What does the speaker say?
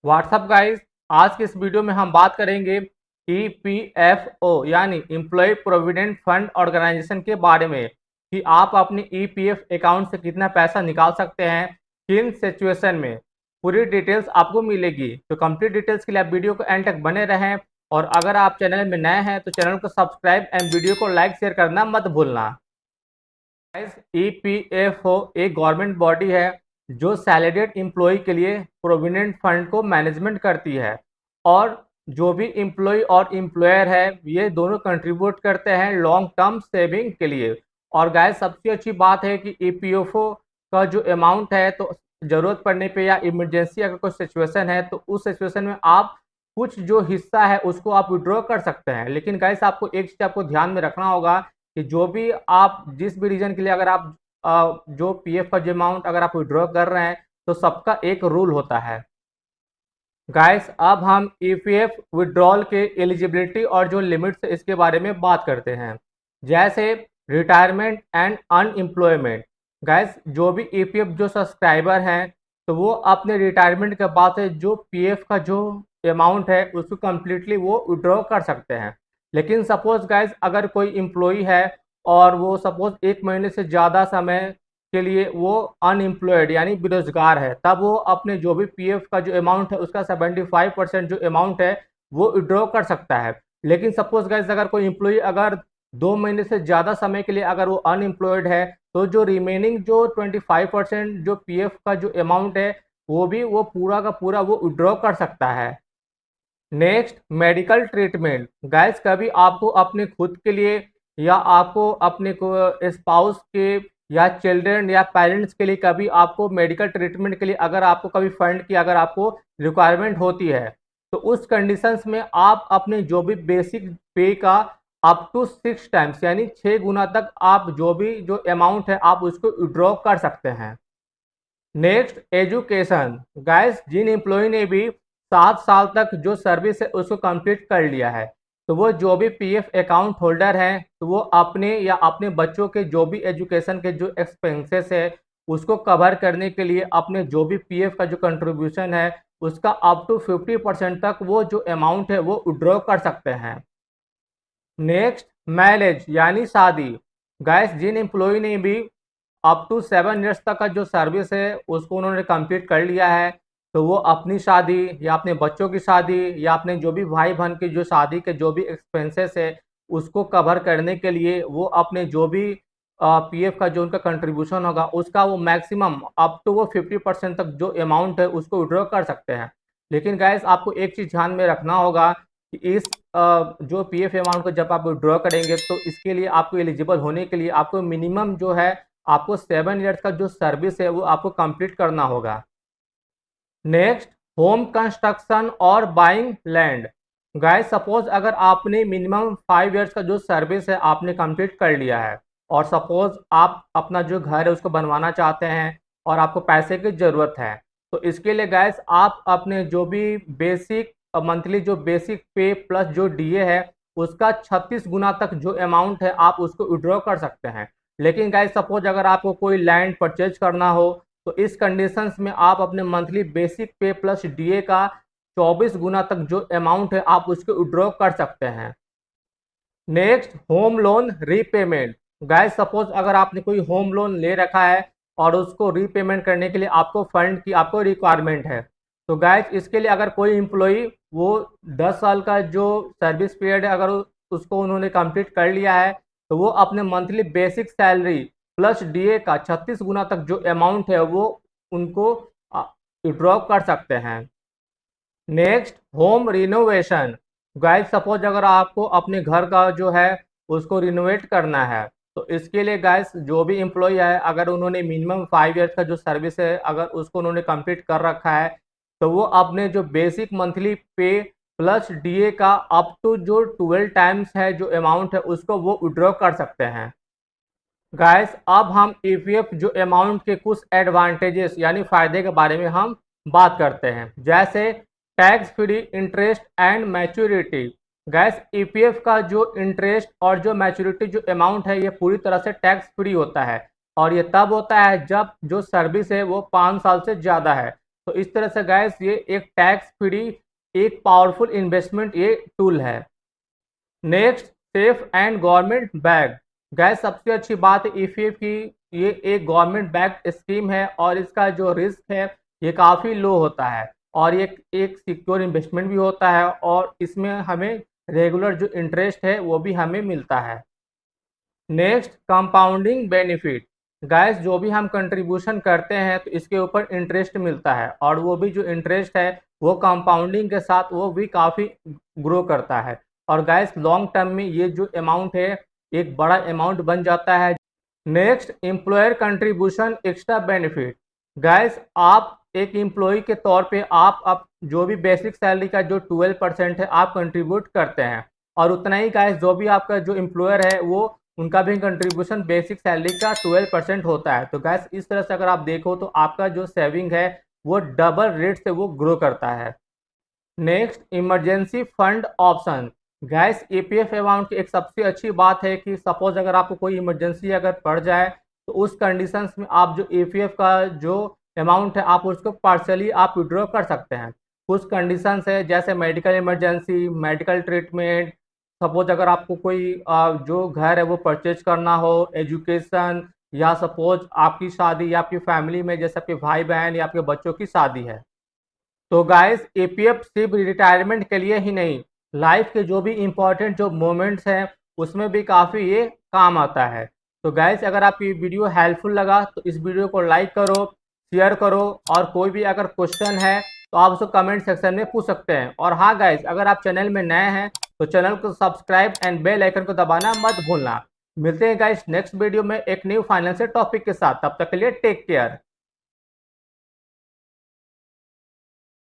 WhatsApp guys, आज के इस वीडियो में हम बात करेंगे ईपीएफओ यानी एम्प्लॉय प्रोविडेंट फंड ऑर्गेनाइजेशन के बारे में कि आप अपने ईपीएफ अकाउंट से कितना पैसा निकाल सकते हैं, किन सिचुएशन में। पूरी डिटेल्स आपको मिलेगी, तो कंप्लीट डिटेल्स के लिए आप वीडियो को एंड तक बने रहें। और अगर आप चैनल में नए हैं तो चैनल को सब्सक्राइब एंड वीडियो को लाइक शेयर करना मत भूलना। ईपीएफओ एक गवर्नमेंट बॉडी है जो सैलरीड एम्प्लॉय के लिए प्रोविडेंट फंड को मैनेजमेंट करती है, और जो भी एम्प्लॉय और एम्प्लॉयर है ये दोनों कंट्रीब्यूट करते हैं लॉन्ग टर्म सेविंग के लिए। और गाइस, सबसे अच्छी बात है कि ईपीएफओ का जो अमाउंट है, तो ज़रूरत पड़ने पे या इमरजेंसी अगर कोई सिचुएशन है तो उस सिचुएशन में आप कुछ जो हिस्सा है उसको आप विड्रॉ कर सकते हैं। लेकिन गाइस, आपको एक चीज़ आपको ध्यान में रखना होगा कि जो भी आप जिस भी रीजन के लिए अगर आप जो पीएफ का जो अमाउंट अगर आप विड्रॉ कर रहे हैं तो सबका एक रूल होता है। गाइस, अब हम ईपीएफ विड्रॉल के एलिजिबिलिटी और जो लिमिट्स है इसके बारे में बात करते हैं। जैसे रिटायरमेंट एंड अनएम्प्लॉयमेंट। गाइस, जो भी ईपीएफ जो सब्सक्राइबर हैं तो वो अपने रिटायरमेंट के बाद से जो पीएफ का जो अमाउंट है उसको कम्प्लीटली वो विड्रॉ कर सकते हैं। लेकिन सपोज गाइस, अगर कोई एम्प्लॉई है और वो सपोज 1 महीने से ज़्यादा समय के लिए वो अनएम्प्लॉयड यानी बेरोजगार है, तब वो अपने जो भी पीएफ का जो अमाउंट है उसका 75% जो अमाउंट है वो विड्रॉ कर सकता है। लेकिन सपोज गाइस, अगर कोई एम्प्लॉई अगर 2 महीने से ज़्यादा समय के लिए अगर वो अनएम्प्लॉयड है तो जो रिमेनिंग जो 25% जो पीएफ का जो अमाउंट है वो भी वो पूरा का पूरा वो विड्रॉ कर सकता है। Next, medical treatment. गाइस, कभी आपको अपने खुद के लिए या आपको अपने स्पाउस के या चिल्ड्रन या पेरेंट्स के लिए कभी आपको मेडिकल ट्रीटमेंट के लिए अगर आपको कभी फंड की अगर आपको रिक्वायरमेंट होती है तो उस कंडीशंस में आप अपने जो भी बेसिक पे का अप टू 6 टाइम्स यानी 6 गुना तक आप जो भी जो अमाउंट है आप उसको विड्रॉ कर सकते हैं। Next, education. गाइस, जिन एम्प्लॉय ने भी 7 साल तक जो सर्विस है उसको कंप्लीट कर लिया है तो वो जो भी पीएफ अकाउंट होल्डर हैं तो वो अपने या अपने बच्चों के जो भी एजुकेशन के जो एक्सपेंसेस है उसको कवर करने के लिए अपने जो भी पीएफ का जो कंट्रीब्यूशन है उसका अप टू 50% तक वो जो अमाउंट है वो विड्रॉ कर सकते हैं। नेक्स्ट, मैरिज यानी शादी। गाइस, जिन एम्प्लॉय ने भी अप टू 7 ईयर्स तक का जो सर्विस है उसको उन्होंने कंप्लीट कर लिया है तो वो अपनी शादी या अपने बच्चों की शादी या अपने जो भी भाई बहन की जो शादी के जो भी एक्सपेंसेस है उसको कवर करने के लिए वो अपने जो भी पीएफ का जो उनका कंट्रीब्यूशन होगा उसका वो मैक्सिमम अप टू वो 50% तक जो अमाउंट है उसको विड्रॉ कर सकते हैं। लेकिन गाइस, आपको एक चीज़ ध्यान में रखना होगा कि इस जो पीएफ अमाउंट को जब आप विड्रॉ करेंगे तो इसके लिए आपको एलिजिबल होने के लिए आपको मिनिमम जो है आपको 7 ईयर्स का जो सर्विस है वो आपको कंप्लीट करना होगा। नेक्स्ट, होम कंस्ट्रक्शन और बाइंग लैंड। गाइस, सपोज अगर आपने मिनिमम 5 ईयर्स का जो सर्विस है आपने कंप्लीट कर लिया है और सपोज आप अपना जो घर है उसको बनवाना चाहते हैं और आपको पैसे की ज़रूरत है तो इसके लिए गाइस आप अपने जो भी बेसिक मंथली जो बेसिक पे प्लस जो डीए है उसका 36 गुना तक जो अमाउंट है आप उसको विड्रॉ कर सकते हैं। लेकिन गाइस, सपोज अगर आपको कोई लैंड परचेज करना हो तो इस कंडीशंस में आप अपने मंथली बेसिक पे प्लस डीए का 24 गुना तक जो अमाउंट है आप उसको विड्रॉ कर सकते हैं। Next, home loan repayment. Guys, suppose अगर आपने कोई होम लोन ले रखा है और उसको रीपेमेंट करने के लिए आपको फंड की आपको रिक्वायरमेंट है तो गाइस इसके लिए अगर कोई एम्प्लॉई वो 10 साल का जो सर्विस पीरियड है अगर उसको उन्होंने कंप्लीट कर लिया है तो वो अपने monthly basic salary plus DA का 36 गुना तक जो अमाउंट है वो उनको विड्रॉ कर सकते हैं। Next, home renovation. Guys, suppose अगर आपको अपने घर का जो है उसको रिनोवेट करना है तो इसके लिए गाइस जो भी एम्प्लॉय है अगर उन्होंने मिनिमम 5 ईयर्स का जो सर्विस है अगर उसको उन्होंने कंप्लीट कर रखा है तो वो अपने जो बेसिक मंथली पे प्लस डीए का अप टू जो 12 टाइम्स है जो अमाउंट है उसको वो विड्रॉ कर सकते हैं। गाइस, अब हम ईपीएफ जो अमाउंट के कुछ एडवांटेजेस यानी फ़ायदे के बारे में हम बात करते हैं। जैसे tax free interest and maturity. Gas, EPF का जो इंटरेस्ट और जो मैच्योरिटी जो अमाउंट है ये पूरी तरह से टैक्स फ्री होता है और ये तब होता है जब जो सर्विस है वो 5 साल से ज़्यादा है। तो इस तरह से गैस ये एक टैक्स फ्री एक पावरफुल इन्वेस्टमेंट ये टूल है। Next, safe and government back. Gas सबसे अच्छी बात है ईपीएफ की, ये एक गवर्नमेंट बैक्ड स्कीम है और इसका जो रिस्क है ये काफ़ी लो होता है और ये एक सिक्योर इन्वेस्टमेंट भी होता है और इसमें हमें रेगुलर जो इंटरेस्ट है वो भी हमें मिलता है। Next, compounding benefit. गैस जो भी हम कंट्रीब्यूशन करते हैं तो इसके ऊपर इंटरेस्ट मिलता है और वो भी जो इंटरेस्ट है वो कंपाउंडिंग के साथ वो भी काफ़ी ग्रो करता है और गैस लॉन्ग टर्म में ये जो अमाउंट है एक बड़ा अमाउंट बन जाता है। Next, employer contribution extra benefit. Gas आप एक एम्प्लॉय के तौर पे आप जो भी बेसिक सैलरी का जो 12% है आप कंट्रीब्यूट करते हैं और उतना ही गैस जो भी आपका जो एम्प्लॉयर है वो उनका भी कंट्रीब्यूशन बेसिक सैलरी का 12% होता है। तो गैस इस तरह से अगर आप देखो तो आपका जो सेविंग है वो डबल रेट से वो ग्रो करता है। Next, emergency fund option. Gas EPF amount की एक सबसे अच्छी बात है कि सपोज अगर आपको कोई इमरजेंसी अगर पड़ जाए तो उस कंडीशंस में आप जो ईपीएफ का जो अमाउंट है आप उसको पार्शली आप विड्रॉ कर सकते हैं। कुछ कंडीशंस है जैसे medical emergency, medical treatment, suppose अगर आपको कोई जो घर है वो परचेज करना हो, एजुकेशन, या सपोज आपकी शादी या आपकी फैमिली में जैसे आपके भाई बहन या आपके बच्चों की शादी है। तो गाइस एपीएफ सिर्फ रिटायरमेंट के लिए ही नहीं, लाइफ के जो भी इम्पोर्टेंट जो मोमेंट्स हैं उसमें भी काफ़ी ये काम आता है। तो गाइस अगर आपको ये वीडियो हेल्पफुल लगा तो इस वीडियो को लाइक करो, शेयर करो और कोई भी अगर क्वेश्चन है तो आप उसको कमेंट सेक्शन में पूछ सकते हैं। और हाँ गाइस, अगर आप चैनल में नए हैं तो चैनल को सब्सक्राइब एंड बेल आइकन को दबाना मत भूलना। मिलते हैं गाइस नेक्स्ट वीडियो में एक न्यू फाइनेंशियल टॉपिक के साथ, तब तक के लिए टेक केयर।